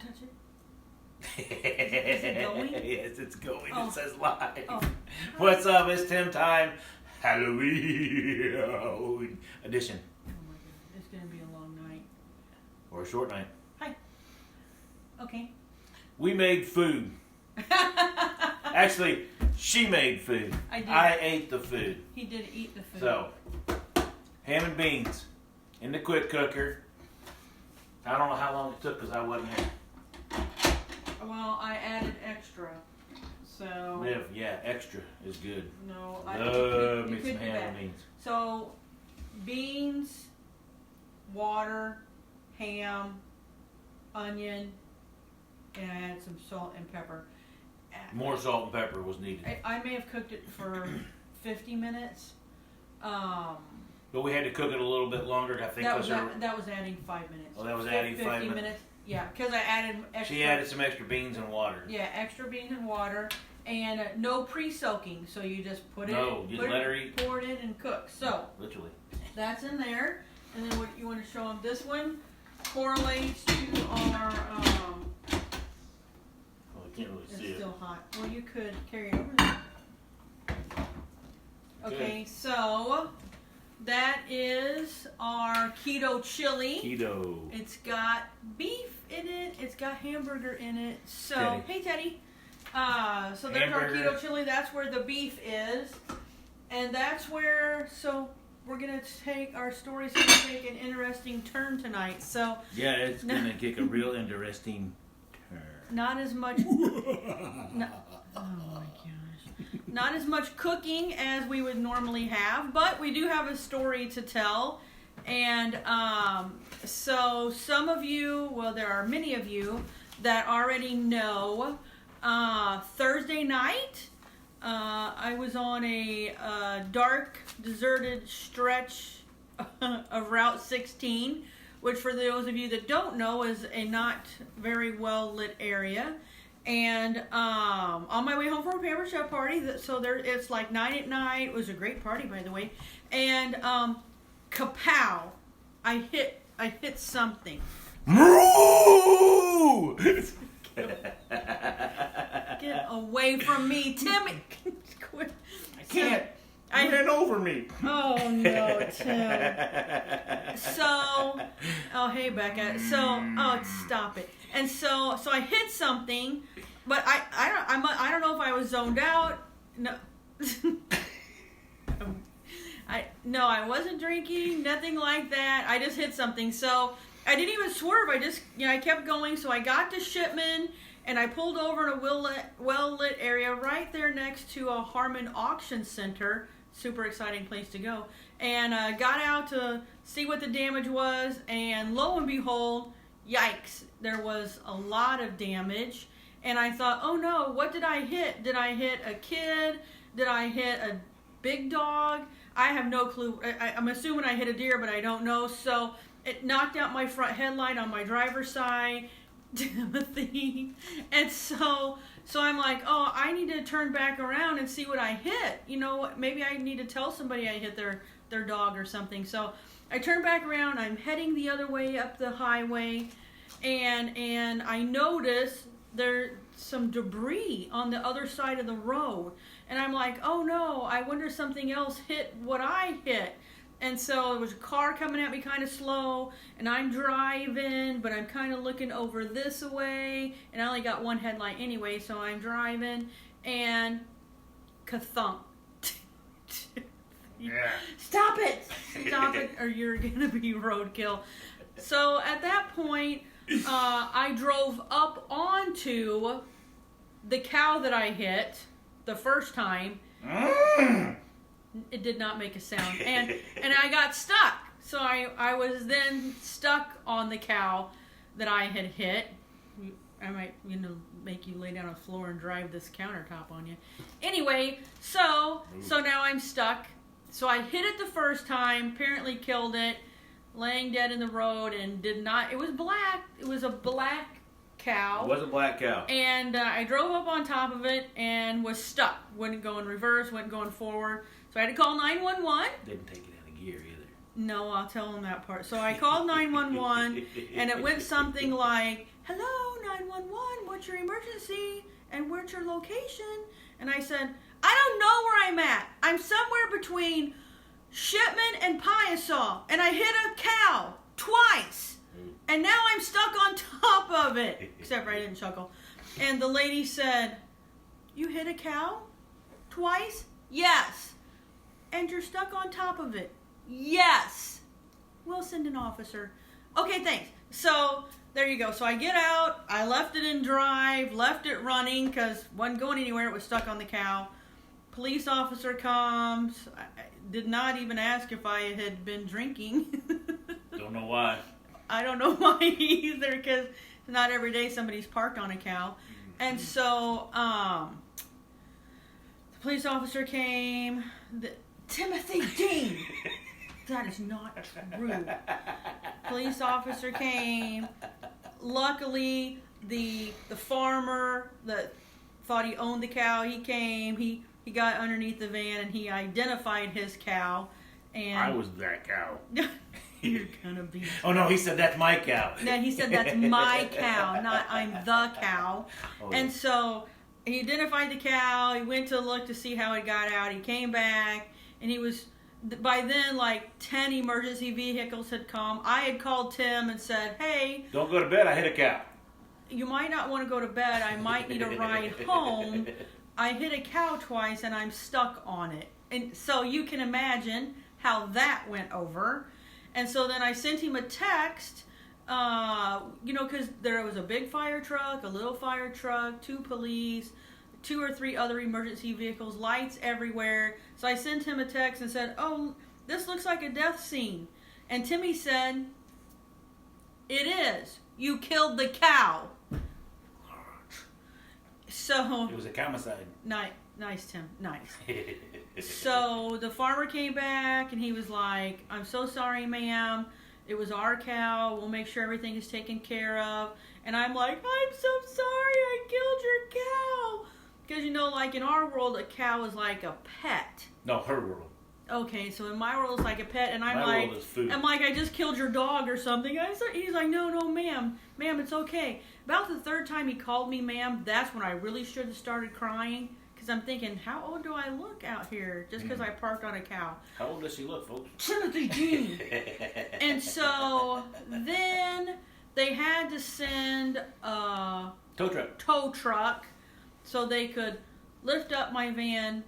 touch it. Is it going? Yes, it's going. Oh. It says live. Oh. What's up? It's Tim time. Halloween edition. Oh my goodness, it's gonna be a long night. Or a short night. Hi. Okay. We made food. Actually, she made food. I did. I ate the food. He did eat the food. So, ham and beans in the quick cooker. I don't know how long it took because I wasn't here. Well, I added extra. So. Yeah, extra is good. No, Love me it some could be ham bad. and beans. So, beans, water, ham, onion, and I added some salt and pepper. More salt and pepper was needed. I may have cooked it for 50 minutes. But we had to cook it a little bit longer. I think That was adding 5 minutes. Oh, that was adding 5 50 minutes? Yeah, because I added extra. She added some extra beans and water. Yeah, extra beans and water, and no pre-soaking. So you just put it. No, just let her eat. Pour it in and cook. So Literally. that's in there, and then what you want to show them? This one correlates to our. Oh, I can't really It's see it. still hot. Well, you could carry it over there. Okay, so that is our keto chili. Keto. It's got beef in it. It's got hamburger in it. So, Teddy. hey Teddy. So there's Hamburger. our keto chili. That's where the beef is, and that's where. So we're gonna take our story's gonna take an interesting turn tonight. So Yeah, it's gonna kick a real interesting turn. not as much. Oh my gosh. Not as much cooking as we would normally have, but we do have a story to tell. And so some of you, well, there are many of you that already know Thursday night, I was on a dark, deserted stretch of Route 16, which for those of you that don't know is a not very well lit area. And on my way home from a Pamper Chef party, so there it's like 9 at night. It was a great party, by the way. And kapow! I hit something. Moo! Get away from me, Timmy! Quit. I can't. I ran over me. Oh no, Tim. So, oh hey Becca. So, oh stop it. And so I hit something, but I don't know if I was zoned out. No. I wasn't drinking, nothing like that. I just hit something. So I didn't even swerve. I kept going. So I got to Shipman and I pulled over in a well-lit area right there next to a Harmon Auction Center. Super exciting place to go. And got out to see what the damage was. And lo and behold, yikes, there was a lot of damage. And I thought, oh no, what did I hit? Did I hit a kid? Did I hit a big dog? I have no clue. I'm assuming I hit a deer, but I don't know. So it knocked out my front headlight on my driver's side, Timothy. And so I'm like, oh, I need to turn back around and see what I hit. You know, maybe I need to tell somebody I hit their dog or something. So I turn back around. I'm heading the other way up the highway, and I notice there's some debris on the other side of the road. And I'm like, oh no, I wonder if something else hit what I hit. And so there was a car coming at me kind of slow, and I'm driving, but I'm kind of looking over this way, and I only got one headlight anyway, so I'm driving, and ka-thump. Yeah. Stop it, or you're gonna be roadkill. So at that point, I drove up onto the cow that I hit the first time. It did not make a sound, and I got stuck. So I was then stuck on the cow that I had hit. I might make you lay down on the floor and drive this countertop on you. Anyway, so now I'm stuck. So I hit it the first time, apparently killed it, laying dead in the road, and did not. It was black. It was a black cow. It was a black cow. And I drove up on top of it and was stuck. Wouldn't go in reverse, wouldn't going forward. So I had to call 911. Didn't take it out of gear either. No, I'll tell them that part. So I called 911, and it went something like, hello, 911, what's your emergency and where's your location? And I said, I don't know where I'm at. I'm somewhere between Shipman and Piasaw, and I hit a cow twice, and now I'm stuck on top of it. Except for I didn't chuckle. And the lady said, you hit a cow twice? Yes. And you're stuck on top of it? Yes. We'll send an officer. Okay, thanks. So there you go. So I get out. I left it in drive, left it running because wasn't going anywhere. It was stuck on the cow. Police officer comes. I did not even ask if I had been drinking. Don't know why. I don't know why either, because not every day somebody's parked on a cow. And so the police officer came. Timothy Dean. That is not true. Police officer came. Luckily, the farmer that thought he owned the cow, he came. He got underneath the van and he identified his cow. And I was that cow. You're gonna be. Oh no, he said that's my cow. No, he said that's my cow, not I'm the cow. Oh, and so he identified the cow. He went to look to see how it got out. He came back, and he was. By then, like 10 emergency vehicles had come. I had called Tim and said, "Hey, don't go to bed. I hit a cow. You might not want to go to bed. I might need a ride home. I hit a cow twice, and I'm stuck on it." And so you can imagine how that went over. And so then I sent him a text, because there was a big fire truck, a little fire truck, 2 police, 2 or 3 other emergency vehicles, lights everywhere. So I sent him a text and said, "Oh, this looks like a death scene." And Timmy said, "It is. You killed the cow." So it was a homicide. Nice, Tim. Nice. So the farmer came back and he was like, "I'm so sorry, ma'am. It was our cow. We'll make sure everything is taken care of." And I'm like, "I'm so sorry I killed your cow." Because, like in our world, a cow is like a pet. No, her world. Okay, so in my world, it's like a pet. And I'm my like, world is food. I'm like, "I just killed your dog or something." He's like, no, ma'am. Ma'am, it's okay. About the 3rd time he called me ma'am, that's when I really should have started crying. Because I'm thinking, how old do I look out here just because I parked on a cow? How old does she look, folks? Timothy Dean. And so then they had to send a tow truck so they could lift up my van.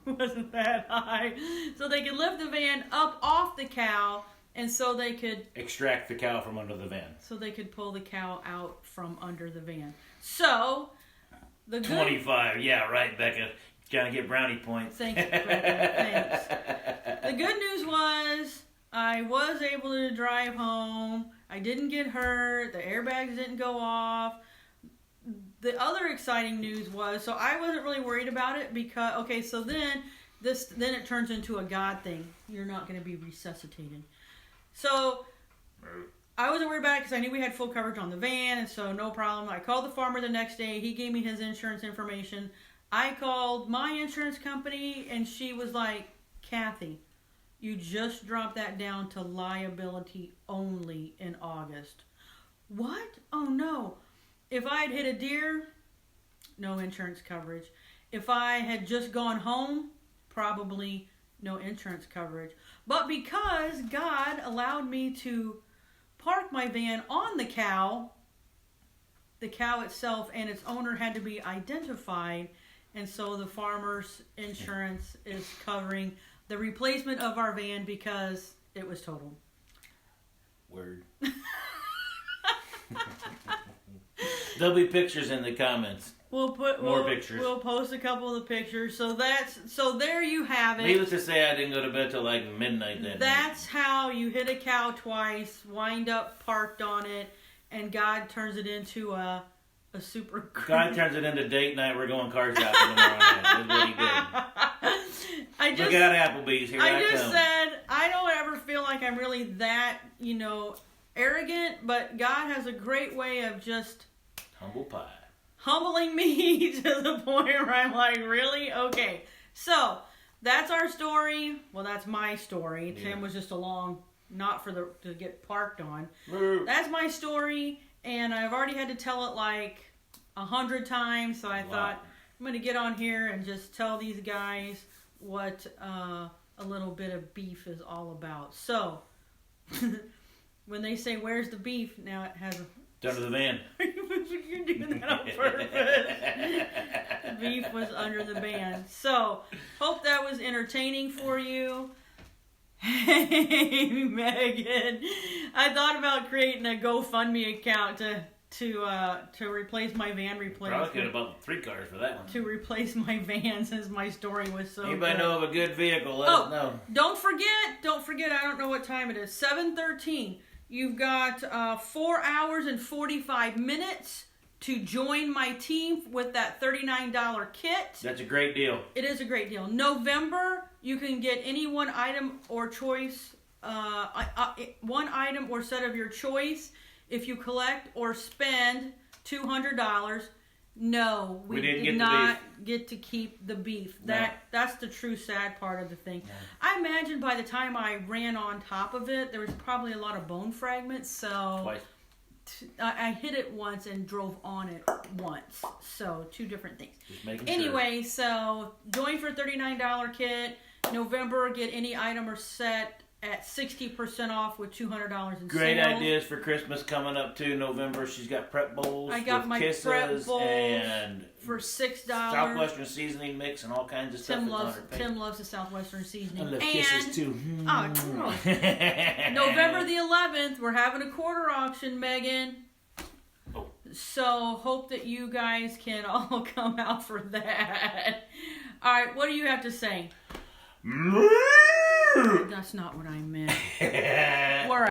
It wasn't that high. So they could lift the van up off the cow, and so they could extract the cow from under the van. So they could pull the cow out from under the van. So the 25, yeah, right, Becca. Trying to get brownie points. Thank you, Becca. Thanks. The good news was I was able to drive home. I didn't get hurt. The airbags didn't go off. The other exciting news was, so I wasn't really worried about it because, okay, so then it turns into a God thing. You're not going to be resuscitated. So I wasn't worried about it because I knew we had full coverage on the van, and so no problem. I called the farmer the next day. He gave me his insurance information. I called my insurance company, and she was like, "Kathy, you just dropped that down to liability only in August." What? Oh, no. If I had hit a deer, no insurance coverage. If I had just gone home, probably no insurance coverage. But because God allowed me to park my van on the cow itself and its owner had to be identified, and so the farmer's insurance is covering the replacement of our van because it was totaled. Word. There'll be pictures in the comments. We'll pictures. We'll post a couple of the pictures. So there you have it. Needless to say, I didn't go to bed till like midnight that night. That's how you hit a cow twice, wind up parked on it, and God turns it into a super. God turns it into date night. We're going car shopping tomorrow night. That's what he did. Look out, Applebee's. Here I just come. said I don't ever feel like I'm really that arrogant, but God has a great way of just humble pie. Humbling me to the point where I'm like, really? Okay. So, that's our story. Well, that's my story. Yeah. Tim was just along, not to get parked on. That's my story. and I've already had to tell it like 100 times. So I thought I'm going to get on here and just tell these guys what a little bit of beef is all about. So when they say, "Where's the beef?" Now it has a... It's under the van. You're doing that on purpose. The beef was under the van. So, hope that was entertaining for you. Hey, Megan. I thought about creating a GoFundMe account to replace my van replacement. Probably could have bought 3 cars for that one. To replace my van, since my story was so Anybody good. know of a good vehicle? Let us know. Don't forget, I don't know what time it is. 7:13. You've got 4 hours and 45 minutes to join my team with that $39 kit. That's a great deal. It is a great deal. November, you can get any one item or choice, one item or set of your choice. If you collect or spend $200, no, we did not get to keep the beef. That's the true sad part of the thing. No. I imagine by the time I ran on top of it, there was probably a lot of bone fragments. So Twice. I hit it once and drove on it once. So 2 different things. Just making anyway, so join for $39 kit. November, get any item or set at 60% off with $200 in Great sales. ideas for Christmas coming up too. November, she's got prep bowls. I got with my kisses prep bowls and for $6. Southwestern seasoning mix and all kinds of stuff. Tim loves the Southwestern seasoning. I love kisses too. Oh, gross. November the 11th, we're having a quarter auction, Megan. Oh. So hope that you guys can all come out for that. All right, what do you have to say? That's not what I meant. We're